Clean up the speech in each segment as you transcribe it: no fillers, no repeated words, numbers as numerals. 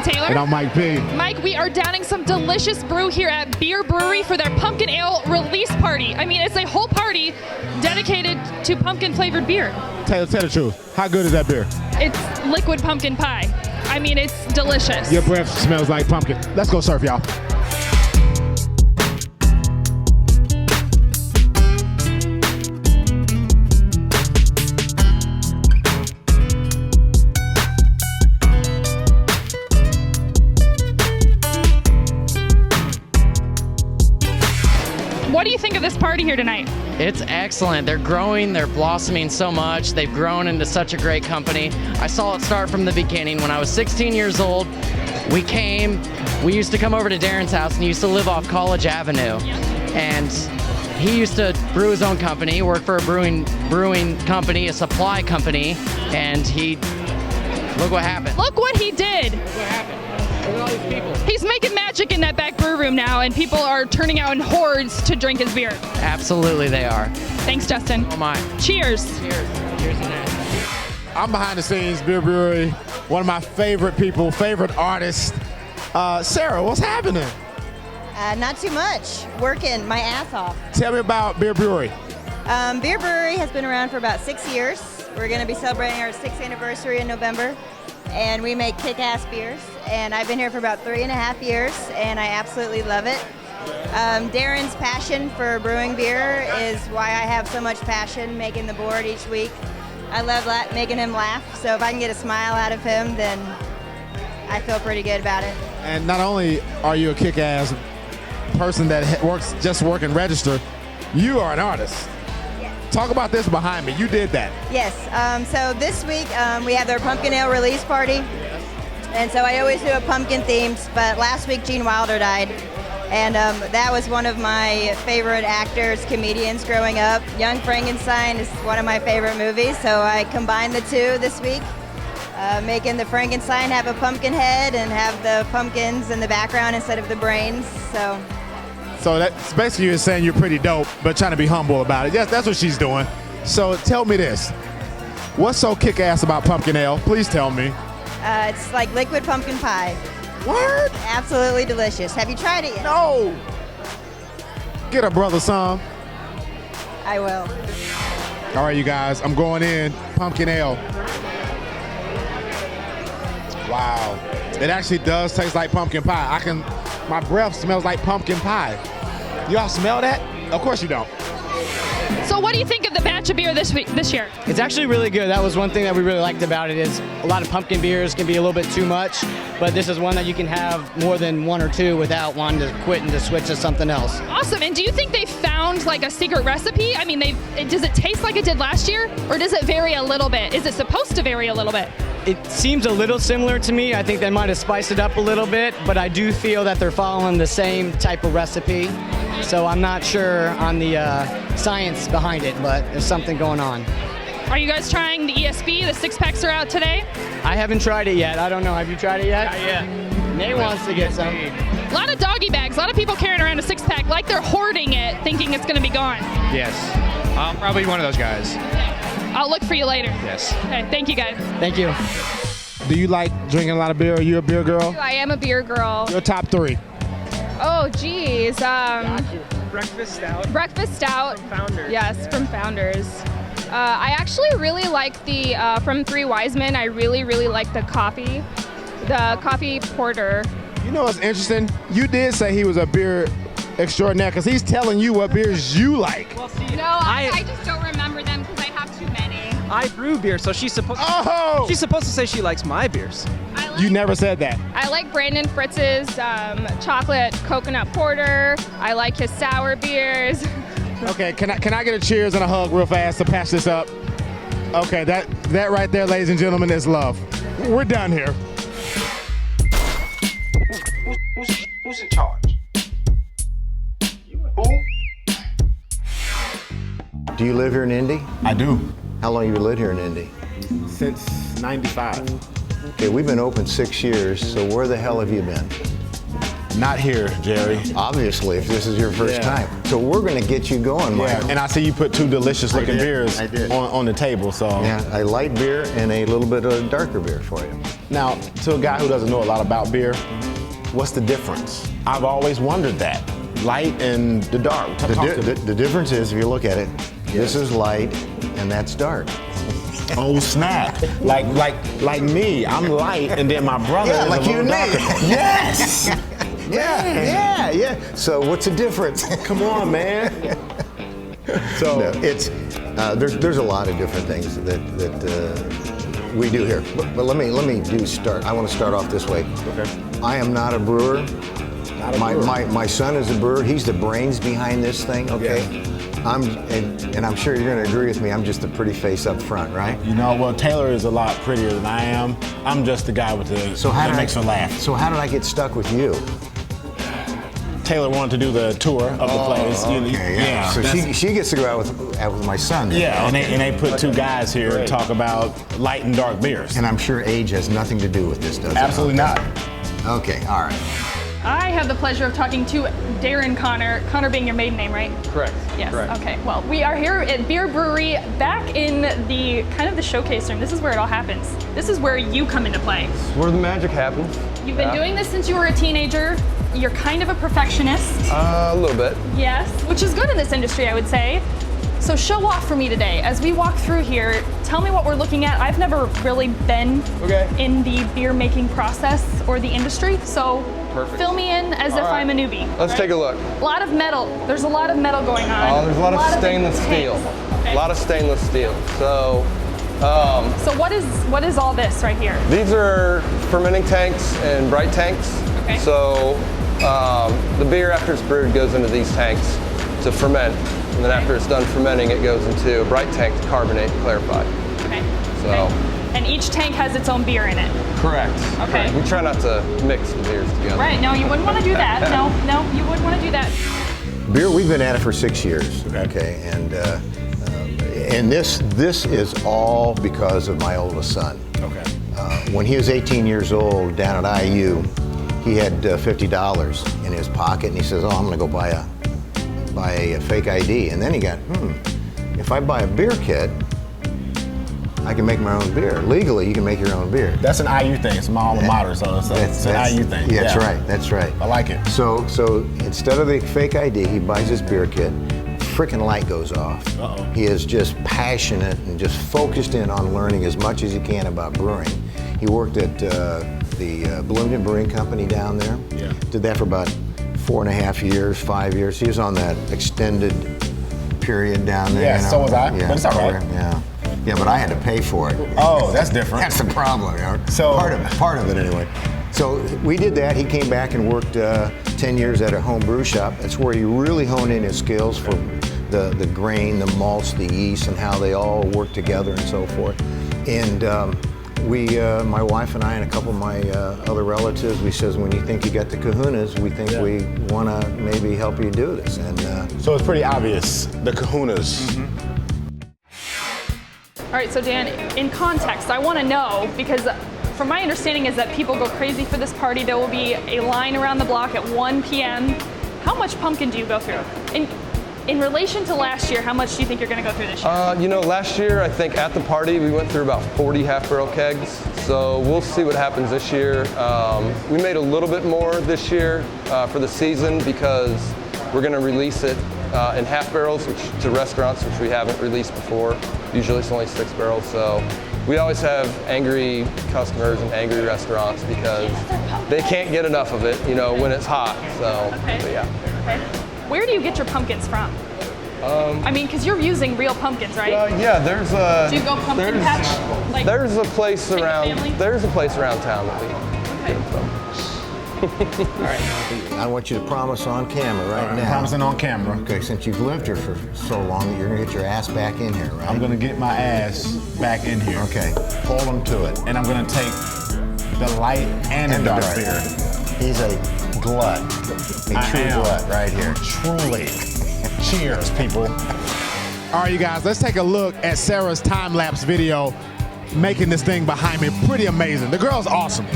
Taylor. And I'm Mike P. Mike, we are downing some delicious brew here at Bier Brewery for their pumpkin ale release party. I mean, it's a whole party dedicated to pumpkin-flavored beer. Taylor, tell the truth. How good is that beer? It's liquid pumpkin pie. I mean, it's delicious. Your breath smells like pumpkin. Let's go surf, y'all. What do you think of this party here tonight? It's excellent. They're growing, they're blossoming so much. They've grown into such a great company. I saw it start from the beginning. When I was 16 years old, we used to come over to Darren's house, and he used to live off College Avenue. And he used to brew his own company, work for a brewing company, a supply company, and look what happened. Look what he did. Look what happened. Look at all these people. He's making magic in that back brew room now, and people are turning out in hordes to drink his beer. Absolutely they are. Thanks, Justin. Oh my. Cheers. Cheers. Cheers to that. I'm behind the scenes, Bier Brewery. One of my favorite people, favorite artists. Sarah, what's happening? Not too much. Working my ass off. Tell me about Bier Brewery. Bier Brewery has been around for about 6 years. We're going to be celebrating our 6th anniversary in November, and we make kick-ass beers. And I've been here for about 3.5 years, and I absolutely love it. Darren's passion for brewing beer is why I have so much passion making the board each week. I love making him laugh, so if I can get a smile out of him, then I feel pretty good about it. And not only are you a kick-ass person that working register, you are an artist. Talk about this behind me. You did that. Yes. So this week we have their pumpkin ale release party. And so I always do a pumpkin themed, but last week Gene Wilder died. And that was one of my favorite actors, comedians growing up. Young Frankenstein is one of my favorite movies, so I combined the two this week, making the Frankenstein have a pumpkin head and have the pumpkins in the background instead of the brains. So that's basically you're saying you're pretty dope, but trying to be humble about it. Yes, that's what she's doing. So tell me this. What's so kick-ass about pumpkin ale? Please tell me. It's like liquid pumpkin pie. Word? Absolutely delicious. Have you tried it yet? No. Get a brother some. I will. All right, you guys, I'm going in. Pumpkin ale. Wow. It actually does taste like pumpkin pie. My breath smells like pumpkin pie. Y'all smell that? Of course you don't. So what do you think of the batch of beer this year? It's actually really good. That was one thing that we really liked about it is a lot of pumpkin beers can be a little bit too much, but this is one that you can have more than one or two without wanting to quit and to switch to something else. Awesome. And do you think they found like a secret recipe? I mean, does it taste like it did last year, or does it vary a little bit? Is it supposed to vary a little bit? It seems a little similar to me. I think they might have spiced it up a little bit, but I do feel that they're following the same type of recipe. So I'm not sure on the science behind it, but there's something going on. Are you guys trying the ESB? The six-packs are out today. I haven't tried it yet. I don't know. Have you tried it yet? Not yet. Nate wants to get some. A lot of doggy bags. A lot of people carrying around a six-pack like they're hoarding it, thinking it's going to be gone. Yes. I'm probably one of those guys. I'll look for you later. Yes. Okay, thank you guys. Thank you. Do you like drinking a lot of beer? Are you a beer girl? I am a beer girl. Your top three. Oh, geez. Breakfast stout. Breakfast stout. From Founders. Yes, from Founders. I actually really like the, from Three Wise Men, I really, really like the coffee porter. You know what's interesting? You did say he was a beer extraordinaire because he's telling you what beers you like. Well, see, No, I just don't remember them because I have too many. I brew beer, so she's supposed to say she likes my beers. You never said that. I like Brandon Fritz's chocolate coconut porter. I like his sour beers. Okay, can I get a cheers and a hug real fast to patch this up? Okay, that right there, ladies and gentlemen, is love. We're done here. Who's in charge? Who? Do you live here in Indy? I do. How long have you lived here in Indy? Since 95. Okay, we've been open 6 years, so where the hell have you been? Not here, Jerry. Obviously, if this is your first Yeah. time. So we're going to get you going, Michael. And I see you put two delicious looking beers on the table. So Yeah, a light beer and a little bit of a darker beer for you. now, to a guy who doesn't know a lot about beer, what's the difference? I've always wondered that. Light and the dark. The difference is, if you look at it, this is light and that's dark. Oh snap! Like me, I'm light, and then my brother is like a you little and me. darker. Yes. Yeah. So what's the difference? Come on, man. So No, it's there's a lot of different things that we do here. But let me start. I want to start off this way. Okay. I am not a brewer. Not a brewer. My son is a brewer. He's the brains behind this thing. Okay. Yeah. And I'm sure you're going to agree with me. I'm just a pretty face up front, right? You know, well, Taylor is a lot prettier than I am. I'm just the guy with the that makes her laugh. So how did I get stuck with you? Taylor wanted to do the tour of the place. Okay, yeah. So she gets to go out with my son. Then. Yeah, and they put two guys here to talk about light and dark beers. And I'm sure age has nothing to do with this, does it? Absolutely not. Okay, all right. I have the pleasure of talking to Darren Connor. Connor being your maiden name, right? Correct. Yes. Correct. Okay. Well, we are here at Bier Brewery, back in the kind of the showcase room. This is where it all happens. This is where you come into play. Where the magic happens. You've been doing this since you were a teenager. You're kind of a perfectionist. A little bit. Yes, which is good in this industry, I would say. So show off for me today. As we walk through here, tell me what we're looking at. I've never really been in the beer making process or the industry, so Perfect. fill me in as if I'm a newbie. Let's take a look. A lot of metal. There's a lot of metal going on. Oh, there's a lot of stainless big steel. tanks. Okay. A lot of stainless steel. So So what is all this right here? these are fermenting tanks and bright tanks. Okay. So the beer, after it's brewed, goes into these tanks to ferment. And then after it's done fermenting, it goes into a bright tank to carbonate and clarify. Okay. So- Okay. And each tank has its own beer in it. Correct. Okay. We try not to mix the beers together. Right. No, you wouldn't want to do that. No, you wouldn't want to do that. Beer, we've been at it for 6 years. Okay, and this is all because of my oldest son. Okay. When he was 18 years old, down at IU, he had $50 in his pocket, and he says, "Oh, I'm going to go buy a fake ID." And then he got, if I buy a beer kit, I can make my own beer. Legally, you can make your own beer. That's an IU thing. It's my alma mater, so it's an IU thing. Yeah, that's right. That's right. I like it. So instead of the fake ID, he buys his beer kit. Freaking light goes off. Uh-oh. He is just passionate and just focused in on learning as much as he can about brewing. He worked at the Bloomington Brewing Company down there. Yeah. Did that for about 4.5 years, 5 years. He was on that extended period down there. Yeah, you know? so was I, Yeah, but it's all right. Yeah. Yeah, but I had to pay for it. Oh, that's different. That's the problem. You know? So- part of it anyway. So we did that. He came back and worked 10 years at a home brew shop. That's where he really honed in his skills for the grain, the malts, the yeast, and how they all work together and so forth. And my wife and I and a couple of my other relatives, we says, when you think you got the kahunas, we think we want to maybe help you do this. And So it's pretty obvious, the kahunas. All right, so Dan, in context, I want to know, because from my understanding is that people go crazy for this party. There will be a line around the block at 1 p.m. How much pumpkin do you go through? In relation to last year, how much do you think you're going to go through this year? Last year, I think at the party, we went through about 40 half-barrel kegs. So we'll see what happens this year. We made a little bit more this year for the season because we're going to release it in half barrels to restaurants, which we haven't released before. Usually it's only 6 barrels. So we always have angry customers and angry restaurants because they can't get enough of it, when it's hot. So, but yeah. Okay. Where do you get your pumpkins from? Because you're using real pumpkins, right? Yeah, there's a. Do you go pumpkin patch? Like, There's a place take a around. family? There's a place around town that we okay. get them from. All right. I want you to promise on camera right I'm now. promising on camera. Okay, since you've lived here for so long, that you're gonna get your ass back in here, right? I'm gonna get my ass back in here. Okay, hold him to it. And I'm gonna take the light and the dark beer. He's a glut, a I true am. glut right here. Truly. Cheers, people. All right, you guys, let's take a look at Sarah's time-lapse video making this thing behind me. Pretty amazing. The girl's awesome.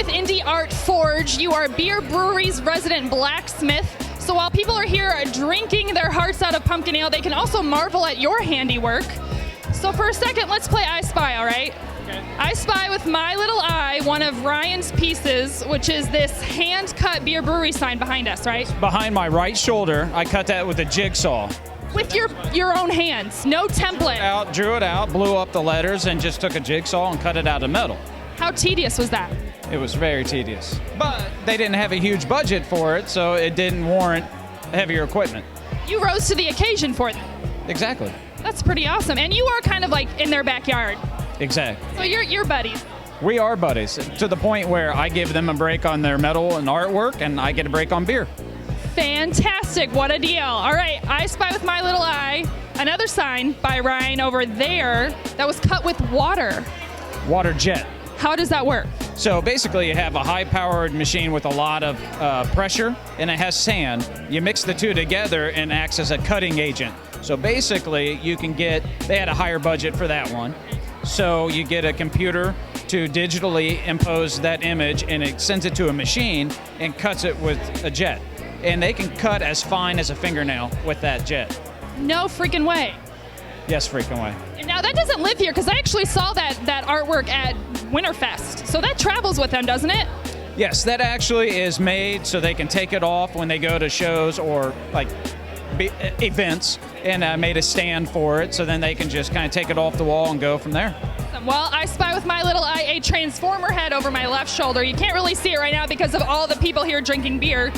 with Indie Art Forge. You are Bier Brewery's resident blacksmith. So while people are here drinking their hearts out of pumpkin ale, they can also marvel at your handiwork. So for a second, let's play I Spy, all right? Okay. I Spy with my little eye, one of Ryan's pieces, which is this hand-cut Bier Brewery sign behind us, right? Behind my right shoulder, I cut that with a jigsaw. With your own hands, no template. Drew it out, blew up the letters, and just took a jigsaw and cut it out of metal. How tedious was that? It was very tedious. But they didn't have a huge budget for it, so it didn't warrant heavier equipment. You rose to the occasion for that. Exactly. That's pretty awesome. And you are kind of like in their backyard. Exactly. So you're buddies. We are buddies, to the point where I give them a break on their metal and artwork, and I get a break on beer. Fantastic. What a deal. All right, I Spy with my little eye. Another sign by Ryan over there that was cut with water. Water jet. How does that work? So basically you have a high-powered machine with a lot of pressure, and it has sand. You mix the two together and it acts as a cutting agent. So basically they had a higher budget for that one. So you get a computer to digitally impose that image, and it sends it to a machine and cuts it with a jet. And they can cut as fine as a fingernail with that jet. No freaking way. Yes, freaking way. Now that doesn't live here, because I actually saw that artwork at Winterfest. So that travels with them, doesn't it? Yes, that actually is made so they can take it off when they go to shows or like events, and I made a stand for it, so then they can just kind of take it off the wall and go from there. Well, I spy with my little eye a transformer head over my left shoulder. You can't really see it right now because of all the people here drinking beer.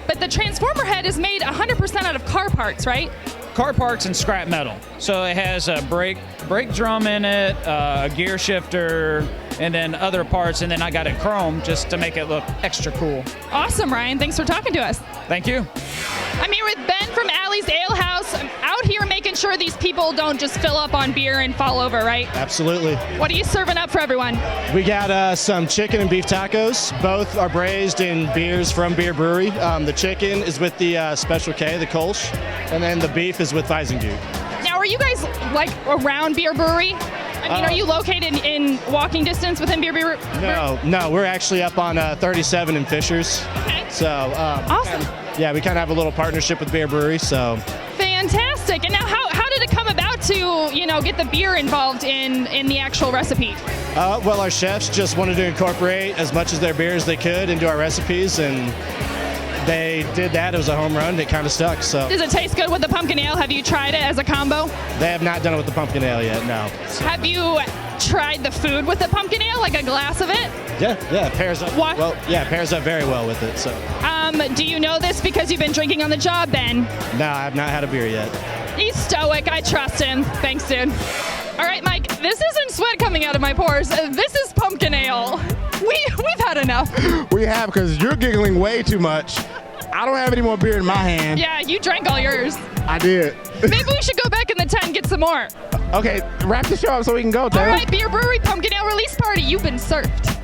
But the transformer head is made 100% out of car parts, right? Car parts and scrap metal. So it has a brake drum in it, a gear shifter, and then other parts, and then I got it chrome just to make it look extra cool. Awesome, Ryan. Thanks for talking to us. Thank you. I'm here with Ben from Allie's Ale House. I'm out here making sure these people don't just fill up on beer and fall over, right? Absolutely. What are you serving up for everyone? We got some chicken and beef tacos. Both are braised in beers from Bier Brewery. The chicken is with the Special K, the Kolsch, and then the beef is with Weizengut. Now, are you guys like around Bier Brewery? I mean, are you located in walking distance within Bier Brewery? No, we're actually up on 37 in Fishers. Okay. So awesome. Yeah, we kind of have a little partnership with Bier Brewery. So fantastic. And now, how did it come about to get the beer involved in the actual recipe? Well, our chefs just wanted to incorporate as much of their beer as they could into our recipes, and they did that. It was a home run. It kind of stuck. So does it taste good with the pumpkin ale? Have you tried it as a combo? They have not done it with the pumpkin ale yet. No. Have you tried the food with the pumpkin ale, like a glass of it? Yeah, it pairs up. What? Well, yeah, it pairs up very well with it. So. Do you know this because you've been drinking on the job, Ben? No, I have not had a beer yet. He's stoic. I trust him. Thanks, dude. All right, Mike. This isn't sweat coming out of my pores. This is pumpkin ale. We've had enough. We have, because you're giggling way too much. I don't have any more beer in my hand. Yeah, you drank all yours. I did. Maybe we should go back in the tent and get some more. Okay, wrap the show up so we can go, Taylor. All right, Bier Brewery Pumpkin Ale Release Party. You've been served.